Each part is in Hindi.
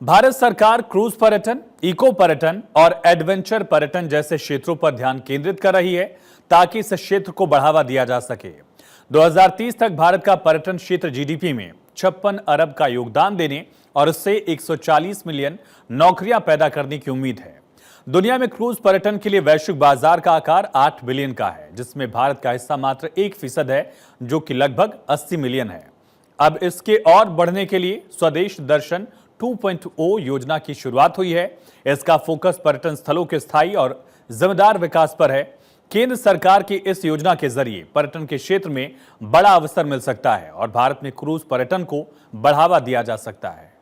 भारत सरकार क्रूज पर्यटन, इको पर्यटन और एडवेंचर पर्यटन जैसे क्षेत्रों पर ध्यान केंद्रित कर रही है ताकि इस क्षेत्र को बढ़ावा दिया जा सके। 2030 तक भारत का पर्यटन क्षेत्र जीडीपी में 56 अरब का योगदान देने और इससे 140 मिलियन नौकरियां पैदा करने की उम्मीद है। दुनिया में क्रूज पर्यटन के लिए वैश्विक बाजार का आकार 8 बिलियन का है, जिसमें भारत का हिस्सा मात्र 1% है, जो कि लगभग 80 मिलियन है। अब इसके और बढ़ने के लिए स्वदेश दर्शन 2.0 योजना की शुरुआत हुई है। इसका फोकस पर्यटन स्थलों के स्थायी और जिम्मेदार विकास पर है। केंद्र सरकार की इस योजना के जरिए पर्यटन के क्षेत्र में बड़ा अवसर मिल सकता है और भारत में क्रूज पर्यटन को बढ़ावा दिया जा सकता है।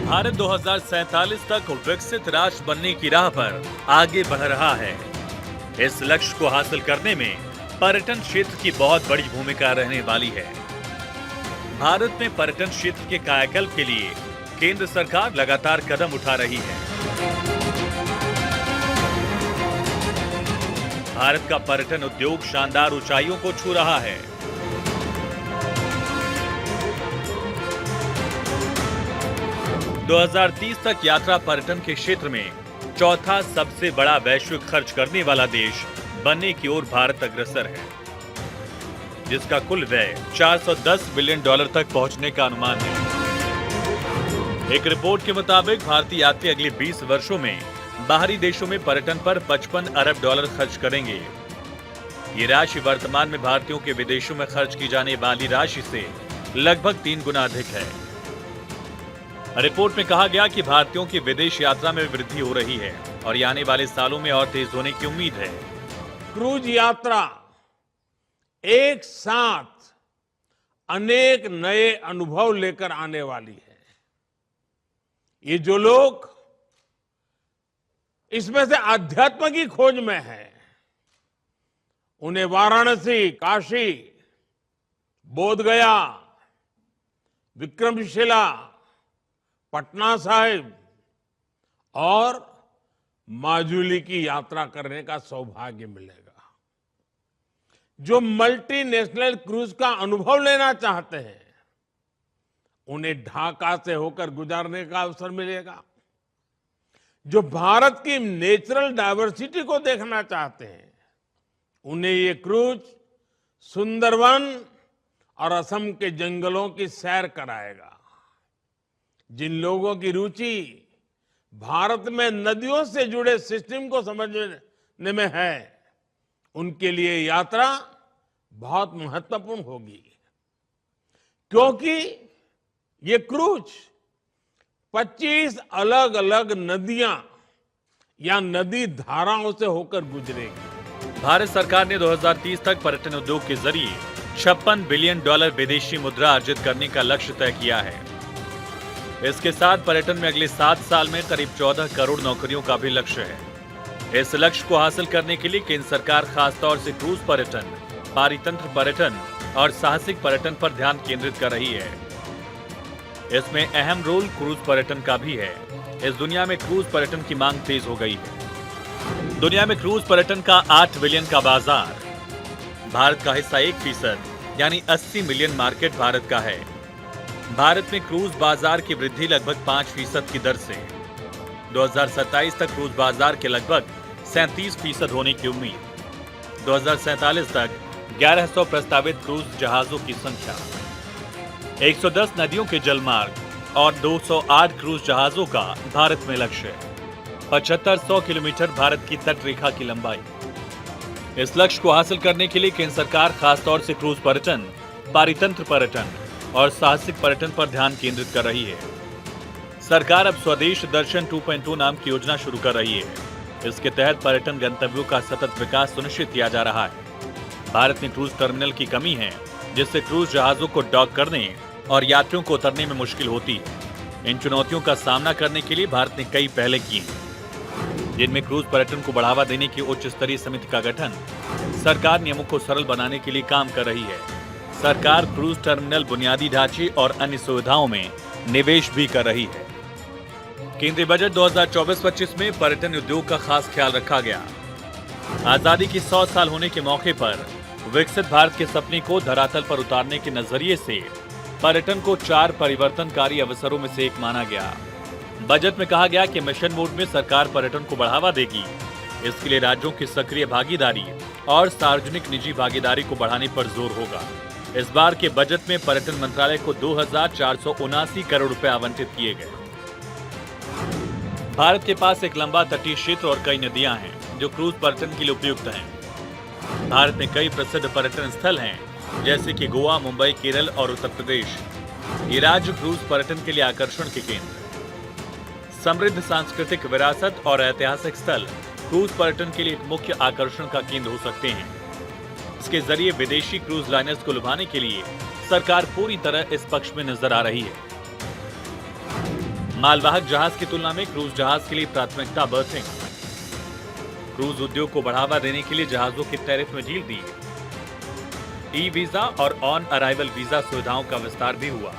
भारत 2047 तक विकसित राष्ट्र बनने की राह पर आगे बढ़ रहा है। इस लक्ष्य को हासिल करने में पर्यटन क्षेत्र की बहुत बड़ी भूमिका रहने वाली है। भारत में पर्यटन क्षेत्र के कायाकल्प के लिए केंद्र सरकार लगातार कदम उठा रही है। भारत का पर्यटन उद्योग शानदार ऊंचाइयों को छू रहा है। दो 2030 तक यात्रा पर्यटन के क्षेत्र में चौथा सबसे बड़ा वैश्विक खर्च करने वाला देश बनने की ओर भारत अग्रसर है, जिसका कुल व्यय $410 बिलियन तक पहुंचने का अनुमान है। एक रिपोर्ट के मुताबिक भारतीय यात्री अगले 20 वर्षों में बाहरी देशों में पर्यटन पर $55 अरब खर्च करेंगे। ये राशि वर्तमान में भारतीयों के विदेशों में खर्च की जाने वाली राशि से लगभग 3 गुना अधिक है। रिपोर्ट में कहा गया कि भारतीयों की विदेश यात्रा में वृद्धि हो रही है और ये आने वाले सालों में और तेज होने की उम्मीद है। क्रूज यात्रा एक साथ अनेक नए अनुभव लेकर आने वाली है। ये जो लोग इसमें से आध्यात्म की खोज में हैं, उन्हें वाराणसी, काशी, बोधगया, विक्रमशिला, पटना साहिब और माजुली की यात्रा करने का सौभाग्य मिलेगा। जो मल्टीनेशनल क्रूज का अनुभव लेना चाहते हैं, उन्हें ढाका से होकर गुजरने का अवसर मिलेगा। जो भारत की नेचुरल डायवर्सिटी को देखना चाहते हैं, उन्हें ये क्रूज सुंदरवन और असम के जंगलों की सैर कराएगा। जिन लोगों की रुचि भारत में नदियों से जुड़े सिस्टम को समझने में है, उनके लिए यात्रा बहुत महत्वपूर्ण होगी, क्योंकि ये क्रूज 25 अलग अलग नदियां या नदी धाराओं से होकर गुजरेगी। भारत सरकार ने 2030 तक पर्यटन उद्योग के जरिए $56 बिलियन विदेशी मुद्रा अर्जित करने का लक्ष्य तय किया है। इसके साथ पर्यटन में अगले 7 साल में करीब 14 करोड़ नौकरियों का भी लक्ष्य है। इस लक्ष्य को हासिल करने के लिए केंद्र सरकार खासतौर से क्रूज पर्यटन, पारितंत्र पर्यटन और साहसिक पर्यटन पर ध्यान केंद्रित कर रही है। इसमें अहम रोल क्रूज पर्यटन का भी है। इस दुनिया में क्रूज पर्यटन की मांग तेज हो गई है। दुनिया में क्रूज पर्यटन का 8 बिलियन का बाजार, भारत का हिस्सा 1% यानी 80 मिलियन मार्केट भारत का है। भारत में क्रूज बाजार की वृद्धि लगभग 5% की दर से 2027 तक क्रूज बाजार के लगभग 37% होने की उम्मीद। 2047 तक 1100 प्रस्तावित क्रूज जहाजों की संख्या, 110 नदियों के जलमार्ग और 208 क्रूज जहाजों का भारत में लक्ष्य है। 7500 किलोमीटर भारत की तट रेखा की लंबाई। इस लक्ष्य को हासिल करने के लिए केंद्र सरकार खासतौर से क्रूज पर्यटन, पारितंत्र पर्यटन और साहसिक पर्यटन पर ध्यान केंद्रित कर रही है। सरकार अब स्वदेश दर्शन 2.0 नाम की योजना शुरू कर रही है। इसके तहत पर्यटन गंतव्यों का सतत विकास सुनिश्चित किया जा रहा है। भारत में क्रूज टर्मिनल की कमी है, जिससे क्रूज जहाजों को डॉक करने और यात्रियों को उतरने में मुश्किल होती है। इन चुनौतियों का सामना करने के लिए भारत ने कई पहले की हैं, जिनमें क्रूज पर्यटन को बढ़ावा देने की उच्च स्तरीय समिति का गठन, सरकार नियमों को सरल बनाने के लिए काम कर रही है। सरकार क्रूज टर्मिनल बुनियादी ढांचे और अन्य सुविधाओं में निवेश भी कर रही है। केंद्रीय बजट 2024-25 में पर्यटन उद्योग का खास ख्याल रखा गया। आजादी की 100 साल होने के मौके पर विकसित भारत के सपने को धरातल पर उतारने के नजरिए से पर्यटन को 4 परिवर्तनकारी अवसरों में से एक माना गया। बजट में कहा गया कि मिशन मोड में सरकार पर्यटन को बढ़ावा देगी। इसके लिए राज्यों की सक्रिय भागीदारी और सार्वजनिक निजी भागीदारी को बढ़ाने पर जोर होगा। इस बार के बजट में पर्यटन मंत्रालय को 2,479 करोड़ रुपए आवंटित किए गए। भारत के पास एक लंबा तटीय क्षेत्र और कई नदियां हैं जो क्रूज पर्यटन के लिए उपयुक्त हैं। भारत में कई प्रसिद्ध पर्यटन स्थल हैं जैसे कि गोवा, मुंबई, केरल और उत्तर प्रदेश। ये राज्य क्रूज पर्यटन के लिए आकर्षण के केंद्र। समृद्ध सांस्कृतिक विरासत और ऐतिहासिक स्थल क्रूज पर्यटन के लिए एक मुख्य आकर्षण का केंद्र हो सकते हैं। इसके जरिए विदेशी क्रूज लाइनर्स को लुभाने के लिए सरकार पूरी तरह इस पक्ष में नजर आ रही है। मालवाहक जहाज की तुलना में क्रूज जहाज के लिए प्राथमिकता बर्थिंग। क्रूज उद्योग को बढ़ावा देने के लिए जहाजों की टैरिफ में ढील दी। ई वीजा और ऑन अराइवल वीजा सुविधाओं का विस्तार भी हुआ।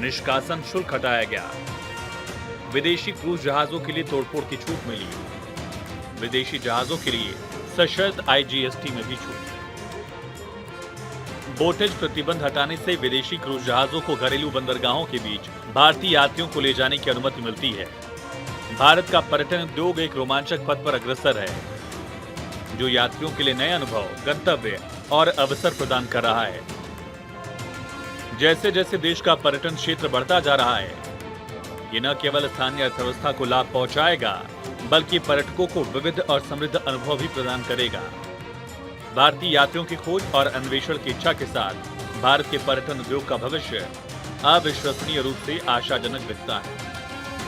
निष्कासन शुल्क हटाया गया। विदेशी क्रूज जहाजों के लिए तोड़फोड़ की छूट मिली। विदेशी जहाजों के लिए सशर्त IGST में भी छूट। बोटेज प्रतिबंध हटाने से विदेशी क्रूज जहाजों को घरेलू बंदरगाहों के बीच भारतीय यात्रियों को ले जाने की अनुमति मिलती है। भारत का पर्यटन उद्योग एक रोमांचक पथ पर अग्रसर है जो यात्रियों के लिए नए अनुभव, गंतव्य और अवसर प्रदान कर रहा है। जैसे जैसे देश का पर्यटन क्षेत्र बढ़ता जा रहा है, ये न केवल स्थानीय अर्थव्यवस्था को लाभ पहुंचाएगा बल्कि पर्यटकों को विविध और समृद्ध अनुभव भी प्रदान करेगा। भारतीय यात्रियों की खोज और अन्वेषण की इच्छा के साथ भारत के पर्यटन उद्योग का भविष्य अविश्वसनीय रूप से आशाजनक दिखता है।